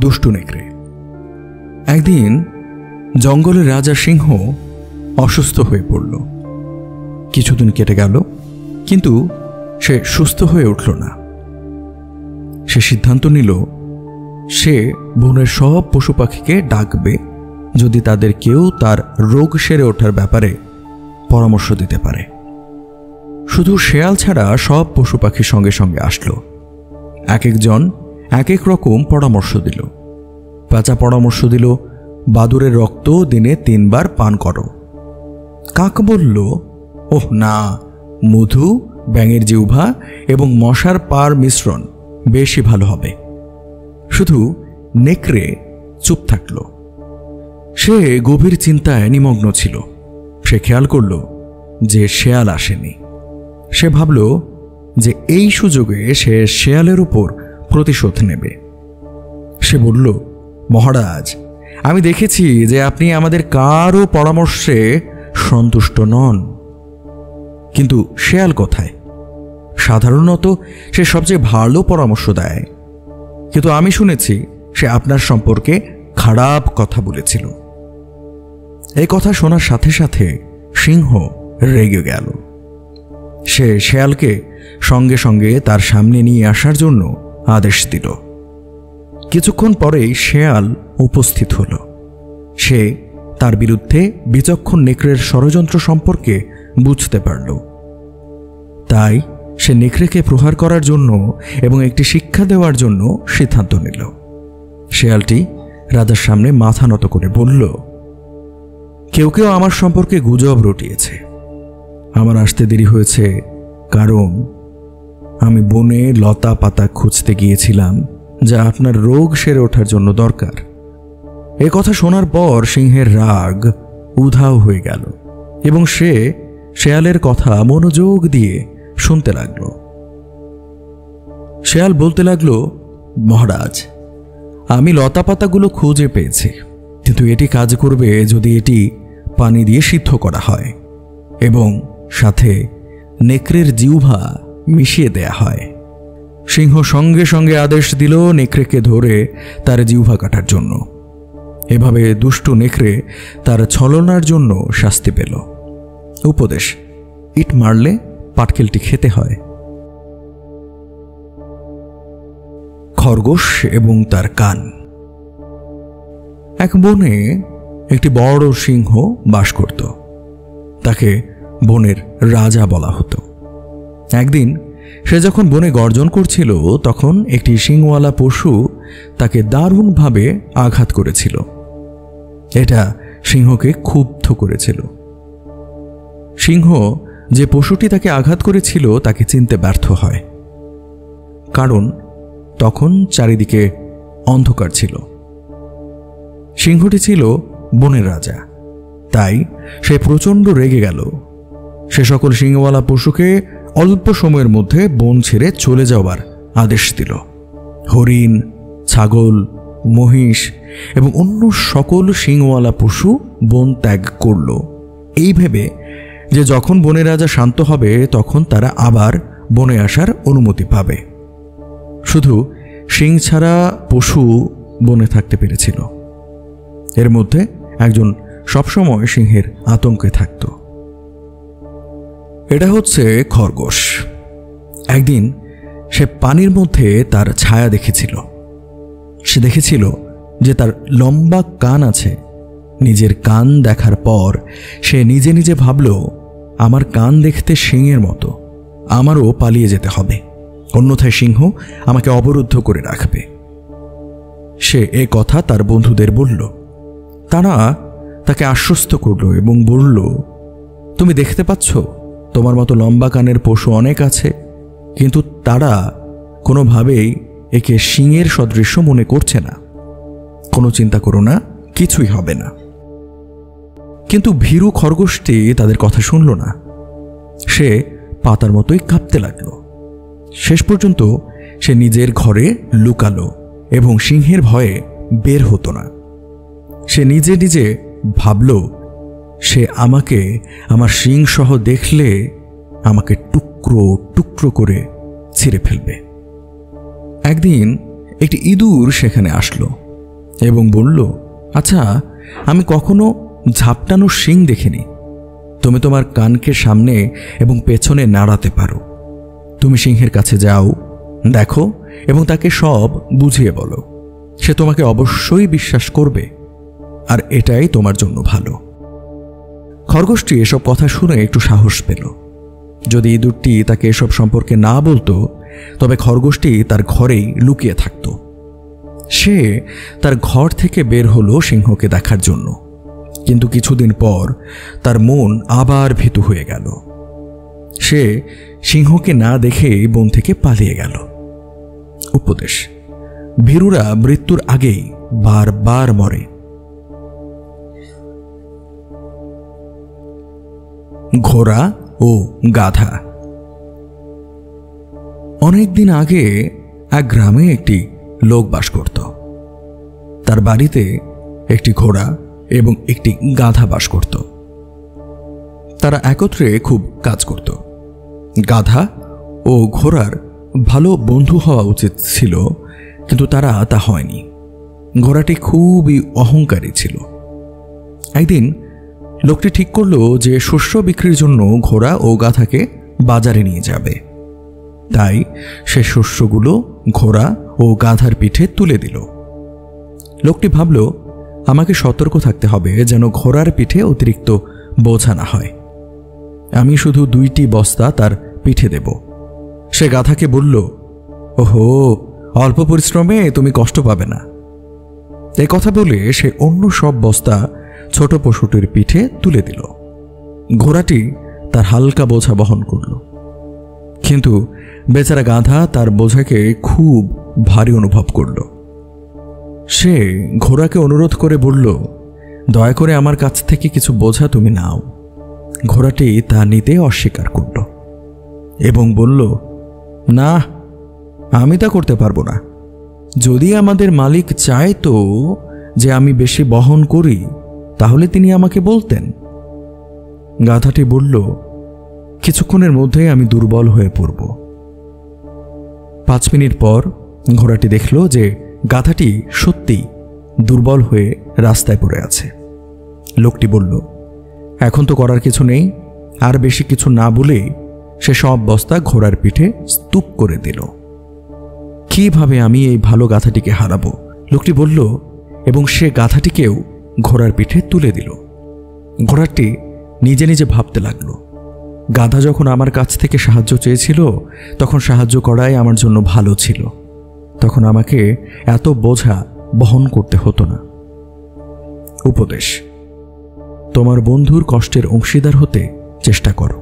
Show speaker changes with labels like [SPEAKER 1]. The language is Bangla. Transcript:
[SPEAKER 1] দুষ্টু নেকড়ে। একদিন জঙ্গলের রাজা সিংহ অসুস্থ হয়ে পড়ল। কিছুদিন কেটে গেল, কিন্তু সে সুস্থ হয়ে উঠল না। সে সিদ্ধান্ত নিল সে বনের সব পশু পাখিকে ডাকবে যদি তাদের কেউ তার রোগ সেরে ওঠার ব্যাপারে পরামর্শ দিতে পারে। শুধু শেয়াল ছাড়া সব পশু পাখির সঙ্গে সঙ্গে আসলো। এক একজন এক এক রকম পরামর্শ দিল। পেঁচা পরামর্শ দিল বাদুরের রক্ত দিনে 3 বার পান করো। কাক বলল, ওহ না, মধু, ব্যাঙের জিহ্বা এবং মশার পার মিশ্রণ বেশি ভালো হবে। শুধু নেকড়ে চুপ থাকল। সে গভীর চিন্তায় নিমগ্ন ছিল। সে খেয়াল করল যে শেয়াল আসেনি। সে ভাবল যে এই সুযোগে সে শেয়ালের উপর প্রতিশোধ নেবে। সে বলল, মহারাজ, আমি দেখেছি যে আপনি আমাদের কারও পরামর্শে সন্তুষ্ট নন, কিন্তু শেয়াল কোথায়? সাধারণত সে সবচেয়ে ভালো পরামর্শ দেয়, কিন্তু আমি শুনেছি সে আপনার সম্পর্কে খারাপ কথা বলেছিল। এই কথা শোনার সাথে সাথে সিংহ রেগে গেল। সে শেয়ালকে সঙ্গে সঙ্গে তার সামনে নিয়ে আসার জন্য আদেশ দিল। কিছুক্ষণ পরেই শেয়াল উপস্থিত হল। সে তার বিরুদ্ধে বিচক্ষণ নেকড়ের ষড়যন্ত্র সম্পর্কে বুঝতে পারল। তাই সে নেকড়েকে প্রহার করার জন্য এবং একটি শিক্ষা দেওয়ার জন্য সিদ্ধান্ত নিল। শেয়ালটি রাজার সামনে মাথা নত করে বলল, কেউ কেউ আমার সম্পর্কে গুজব রটিয়েছে। আমার আসতে দেরি হয়েছে কারণ আমি বনে লতা পাতা খুঁজতে গিয়েছিলাম যা আপনার রোগ সেরে ওঠার জন্য দরকার। এ কথা শোনার পর সিংহের রাগ উধাও হয়ে গেল এবং সে শেয়ালের কথা মনোযোগ দিয়ে শুনতে লাগল। শেয়াল বলতে লাগল, মহারাজ, আমি লতা পাতাগুলো খুঁজে পেয়েছি, কিন্তু এটি কাজ করবে যদি এটি পানি দিয়ে সিদ্ধ করা হয় এবং সাথে নেকড়ের জিহ্বা মিশিয়ে দেয়া হয়। সিংহ সঙ্গে সঙ্গে আদেশ দিল নেকড়েকে ধরে তার জিহ্বা কাটার জন্য। এভাবে দুষ্টু নেকড়ে তার ছলনার জন্য শাস্তি পেল। উপদেশ: ইট মারলে পাটকেলটি খেতে হয়। খরগোশ এবং তার কান। এক বনে একটি বড় সিংহ বাস করত। তাকে বনের রাজা বলা হতো। একদিন সে যখন বনে গর্জন করছিল, তখন একটি শিংওয়ালা পশু তাকে দারুণভাবে আঘাত করেছিল। এটা সিংহকে ক্ষুব্ধ করেছিল। সিংহ যে পশুটি তাকে আঘাত করেছিল তাকে চিনতে ব্যর্থ হয়, কারণ তখন চারিদিকে অন্ধকার ছিল। সিংহটি ছিল বনের রাজা, তাই সে প্রচণ্ড রেগে গেল। সে সকল শিংওয়ালা পশুকে অল্প সময়ের মধ্যে বন ছেড়ে চলে যাওয়ার আদেশ দিল। হরিণ, ছাগল, মহিষ এবং অন্য সকল শিংওয়ালা পশু বন ত্যাগ করল, এই ভেবে যে যখন বনের রাজা শান্ত হবে তখন তারা আবার বনে আসার অনুমতি পাবে। শুধু শিং ছাড়া পশু বনে থাকতে পেরেছিল। এর মধ্যে একজন সবসময় সিংহের আতঙ্কে থাকত। এটা হচ্ছে খরগোশ। একদিন সে পানির মধ্যে তার ছায়া দেখেছিল। সে দেখেছিল যে তার লম্বা কান আছে। নিজের কান দেখার পর সে নিজে নিজে ভাবল, আমার কান দেখতে সিংহের মতো, আমারও পালিয়ে যেতে হবে, অন্যথায় সিংহ আমাকে অবরুদ্ধ করে রাখবে। সে এ কথা তার বন্ধুদের বলল। তারা তাকে আশ্বস্ত করল এবং বলল, তুমি দেখতে পাচ্ছ তোমার মতো লম্বা কানের পশু অনেক আছে, কিন্তু তারা কোনোভাবেই একে সিংহের সদৃশ্য মনে করছে না। কোনো চিন্তা করো না, কিছুই হবে না। কিন্তু ভীরু খরগোশটি তাদের কথা শুনল না। সে পাতার মতোই কাঁপতে লাগলো। শেষ পর্যন্ত সে নিজের ঘরে লুকালো এবং সিংহের ভয়ে বের হতো না। সে নিজে নিজে ভাবল, সে আমাকে আমার শিং সহ দেখলে আমাকে টুকরো টুকরো করে ছিঁড়ে ফেলবে। একদিন একটি ইঁদুর সেখানে আসলো এবং বলল, আচ্ছা, আমি কখনো ঝাপটানো শিং দেখিনি। তুমি তোমার কানকে সামনে এবং পেছনে নাড়াতে পারো। তুমি সিংহের কাছে যাও, দেখো এবং তাকে সব বুঝিয়ে বলো। সে তোমাকে অবশ্যই বিশ্বাস করবে, আর এটাই তোমার জন্য ভালো। খরগোশটি এসব কথা শুনে একটু সাহস পেল। যদি ইঁদুরটি তাকে এসব সম্পর্কে না বলতো, তবে খরগোশটি তার ঘরেই লুকিয়ে থাকত। সে তার ঘর থেকে বের হলো সিংহকে দেখার জন্য, কিন্তু কিছুদিন পর তার মন আবার ভীতু হয়ে গেল। সে সিংহকে না দেখে বন থেকে পালিয়ে গেল। উপদেশ: ভীরুরা মৃত্যুর আগেই বারবার মরে। ঘোড়া ও গাধা। অনেকদিন আগে এক গ্রামে একটি লোক বাস করত। তার বাড়িতে একটি ঘোড়া এবং একটি গাধা বাস করত। তারা একত্রে খুব কাজ করত। গাধা ও ঘোড়ার ভালো বন্ধু হওয়া উচিত ছিল, কিন্তু তারা তা হয়নি। ঘোড়াটি খুবই অহংকারী ছিল। একদিন লোকটি ঠিক করলো যে শস্য বিক্রির জন্য ঘোড়া ও গাধাকে বাজারে নিয়ে যাবে। তাই সে শস্যগুলো ঘোড়া ও গাধার পিঠে তুলে দিল। লোকটি ভাবল, আমাকে সতর্ক থাকতে হবে যেন ঘোড়ার পিঠে অতিরিক্ত বোঝা না হয়। আমি শুধু 2টি বস্তা তার পিঠে দেব। সে গাধাকে বলল, ওহো, অল্প পরিশ্রমে তুমি কষ্ট পাবে না। এই কথা বলে সে অন্য সব বস্তা ছোট পশুটির পিঠে তুলে দিল। ঘোড়াটি তার হালকা বোঝা বহন করল, কিন্তু বেচারা গাধা তার বোঝাকে খুব ভারী অনুভব করল। সে ঘোড়াকে অনুরোধ করে বলল, দয়া করে আমার কাছ থেকে কিছু বোঝা তুমি নাও। ঘোড়াটি তা নিতে অস্বীকার করল এবং বলল, না, আমি তা করতে পারবো না। যদি আমাদের মালিক চাইতো যে আমি বেশি বহন করি, তাহলে তিনি আমাকে বলতেন। গাধাটি বলল, কিছুক্ষণের মধ্যেই আমি দুর্বল হয়ে পড়ব। 5 মিনিট পর ঘোড়াটি দেখল যে গাধাটি সত্যি দুর্বল হয়ে রাস্তায় পড়ে আছে। লোকটি বলল, এখন তো করার কিছু নেই। আর বেশি কিছু না বলে সে সব বস্তা ঘোড়ার পিঠে স্তূপ করে দিল। কিভাবে আমি এই ভালো গাধাটিকে হারাবো? লোকটি বলল, এবং সে গাধাটিকেও ঘোড়ার পিঠে তুলে দিল। ঘোড়াটি নিজে নিজে ভাবতে লাগলো, গাধা যখন আমার কাছ থেকে সাহায্য চেয়েছিল, তখন সাহায্য করাই আমার জন্য ভালো ছিল। তখন আমাকে এত বোঝা বহন করতে হতো না। উপদেশ: তোমার বন্ধুর কষ্টের অংশীদার হতে চেষ্টা করো।